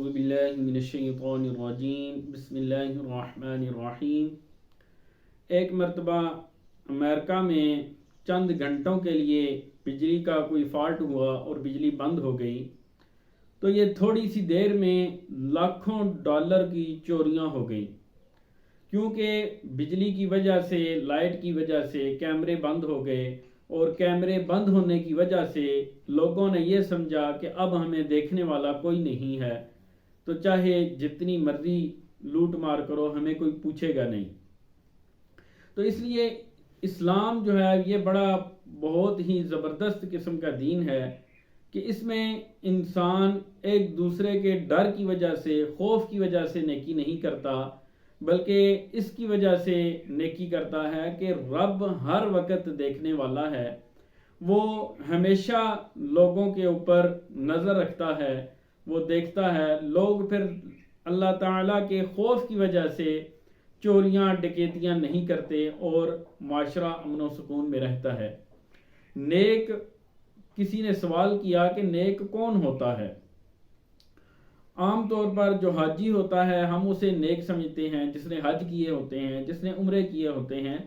اعوذ باللہ من الشیطان الرجیم بسم اللہ الرحمن الرحیم۔ ایک مرتبہ امریکہ میں چند گھنٹوں کے لیے بجلی کا کوئی فالٹ ہوا اور بجلی بند ہو گئی، تو یہ تھوڑی سی دیر میں لاکھوں ڈالر کی چوریاں ہو گئیں، کیونکہ بجلی کی وجہ سے، لائٹ کی وجہ سے کیمرے بند ہو گئے، اور کیمرے بند ہونے کی وجہ سے لوگوں نے یہ سمجھا کہ اب ہمیں دیکھنے والا کوئی نہیں ہے، تو چاہے جتنی مرضی لوٹ مار کرو ہمیں کوئی پوچھے گا نہیں۔ تو اس لیے اسلام جو ہے یہ بہت ہی زبردست قسم کا دین ہے کہ اس میں انسان ایک دوسرے کے ڈر کی وجہ سے، خوف کی وجہ سے نیکی نہیں کرتا، بلکہ اس کی وجہ سے نیکی کرتا ہے کہ رب ہر وقت دیکھنے والا ہے، وہ ہمیشہ لوگوں کے اوپر نظر رکھتا ہے، وہ دیکھتا ہے۔ لوگ پھر اللہ تعالیٰ کے خوف کی وجہ سے چوریاں ڈکیتیاں نہیں کرتے اور معاشرہ امن و سکون میں رہتا ہے۔ نیک، کسی نے سوال کیا کہ نیک کون ہوتا ہے؟ عام طور پر جو حاجی ہوتا ہے ہم اسے نیک سمجھتے ہیں، جس نے حج کیے ہوتے ہیں، جس نے عمرے کیے ہوتے ہیں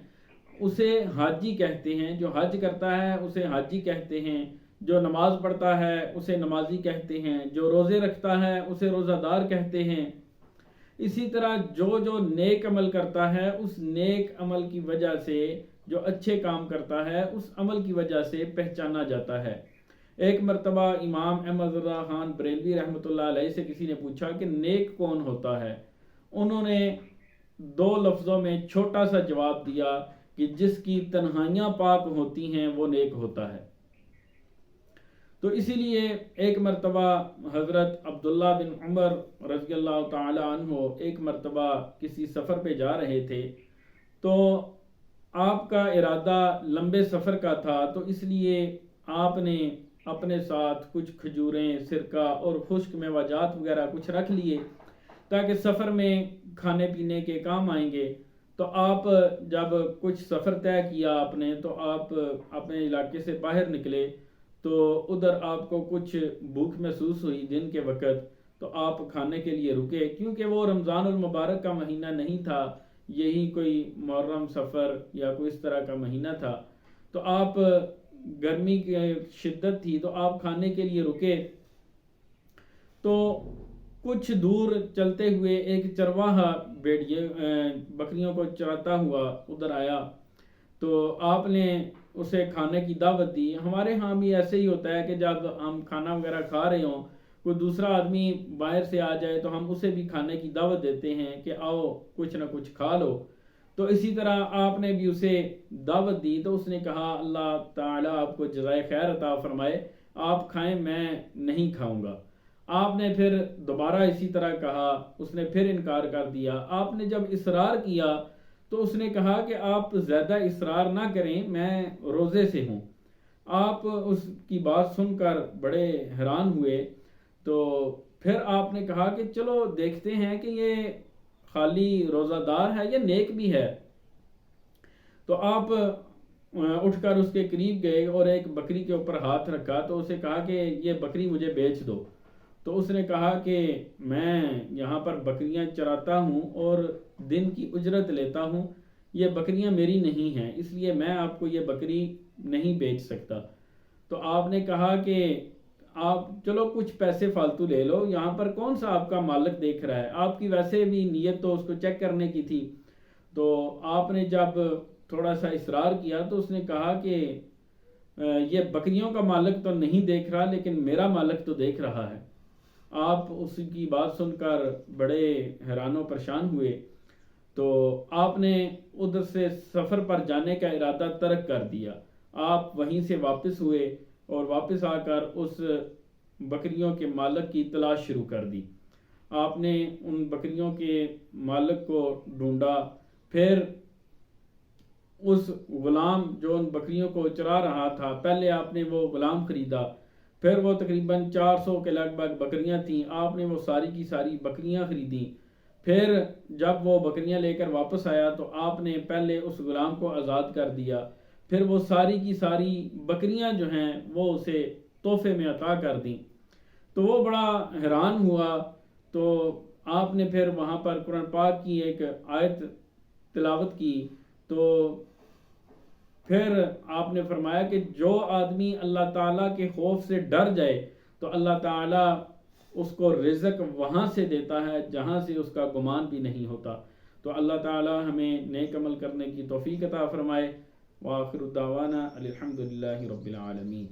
اسے حاجی کہتے ہیں، جو حج کرتا ہے اسے حاجی کہتے ہیں، جو نماز پڑھتا ہے اسے نمازی کہتے ہیں، جو روزے رکھتا ہے اسے روزہ دار کہتے ہیں۔ اسی طرح جو نیک عمل کرتا ہے اس نیک عمل کی وجہ سے، جو اچھے کام کرتا ہے اس عمل کی وجہ سے پہچانا جاتا ہے۔ ایک مرتبہ امام احمد رضا خان بریلوی رحمۃ اللہ علیہ سے کسی نے پوچھا کہ نیک کون ہوتا ہے؟ انہوں نے 2 لفظوں میں چھوٹا سا جواب دیا کہ جس کی تنہائیاں پاک ہوتی ہیں وہ نیک ہوتا ہے۔ تو اسی لیے ایک مرتبہ حضرت عبداللہ بن عمر رضی اللہ تعالی عنہ ایک مرتبہ کسی سفر پہ جا رہے تھے، تو آپ کا ارادہ لمبے سفر کا تھا، تو اس لیے آپ نے اپنے ساتھ کچھ کھجوریں، سرکہ اور خشک میوہ وغیرہ کچھ رکھ لیے تاکہ سفر میں کھانے پینے کے کام آئیں گے۔ تو آپ جب کچھ سفر طے کیا آپ نے، تو آپ اپنے علاقے سے باہر نکلے تو ادھر آپ کو کچھ بھوک محسوس ہوئی دن کے وقت، تو آپ کھانے کے لیے رکے، کیونکہ وہ رمضان المبارک کا مہینہ نہیں تھا، یہی کوئی محرم سفر یا کوئی اس طرح کا مہینہ تھا، تو آپ گرمی کی شدت تھی تو آپ کھانے کے لیے رکے۔ تو کچھ دور چلتے ہوئے ایک چرواہا بکریوں کو چراتا ہوا ادھر آیا، تو آپ نے اسے کھانے کی دعوت دی۔ ہمارے ہاں بھی ایسے ہی ہوتا ہے کہ جب ہم کھانا وغیرہ کھا رہے ہوں، کوئی دوسرا آدمی باہر سے آ جائے تو ہم اسے بھی کھانے کی دعوت دیتے ہیں کہ آؤ کچھ نہ کچھ کھا لو۔ تو اسی طرح آپ نے بھی اسے دعوت دی، تو اس نے کہا اللہ تعالیٰ آپ کو جزائے خیر عطا فرمائے، آپ کھائیں میں نہیں کھاؤں گا۔ آپ نے پھر دوبارہ اسی طرح کہا، اس نے پھر انکار کر دیا۔ آپ نے جب اصرار کیا تو اس نے کہا کہ آپ زیادہ اصرار نہ کریں، میں روزے سے ہوں۔ آپ اس کی بات سن کر بڑے حیران ہوئے، تو پھر آپ نے کہا کہ چلو دیکھتے ہیں کہ یہ خالی روزہ دار ہے یا نیک بھی ہے۔ تو آپ اٹھ کر اس کے قریب گئے اور ایک بکری کے اوپر ہاتھ رکھا، تو اسے کہا کہ یہ بکری مجھے بیچ دو۔ تو اس نے کہا کہ میں یہاں پر بکریاں چراتا ہوں اور دن کی اجرت لیتا ہوں، یہ بکریاں میری نہیں ہیں، اس لیے میں آپ کو یہ بکری نہیں بیچ سکتا۔ تو آپ نے کہا کہ آپ چلو کچھ پیسے فالتو لے لو، یہاں پر کون سا آپ کا مالک دیکھ رہا ہے، آپ کی ویسے بھی نیت تو اس کو چیک کرنے کی تھی۔ تو آپ نے جب تھوڑا سا اصرار کیا تو اس نے کہا کہ یہ بکریوں کا مالک تو نہیں دیکھ رہا لیکن میرا مالک تو دیکھ رہا ہے۔ آپ اس کی بات سن کر بڑے حیران و پریشان ہوئے، تو آپ نے ادھر سے سفر پر جانے کا ارادہ ترک کر دیا۔ آپ وہیں سے واپس ہوئے اور واپس آ کر اس بکریوں کے مالک کی تلاش شروع کر دی۔ آپ نے ان بکریوں کے مالک کو ڈھونڈا، پھر اس غلام جو ان بکریوں کو چرا رہا تھا، پہلے آپ نے وہ غلام خریدا، پھر وہ تقریباً 400 کے لگ بھگ بکریاں تھیں، آپ نے وہ ساری کی ساری بکریاں خریدیں۔ پھر جب وہ بکریاں لے کر واپس آیا تو آپ نے پہلے اس غلام کو آزاد کر دیا، پھر وہ ساری کی ساری بکریاں جو ہیں وہ اسے تحفے میں عطا کر دیں۔ تو وہ بڑا حیران ہوا، تو آپ نے پھر وہاں پر قرآن پاک کی ایک آیت تلاوت کی، تو پھر آپ نے فرمایا کہ جو آدمی اللہ تعالیٰ کے خوف سے ڈر جائے تو اللہ تعالیٰ اس کو رزق وہاں سے دیتا ہے جہاں سے اس کا گمان بھی نہیں ہوتا۔ تو اللہ تعالیٰ ہمیں نیک عمل کرنے کی توفیق عطا فرمائے۔ وآخر الدعوانا الحمدللہ رب العالمین۔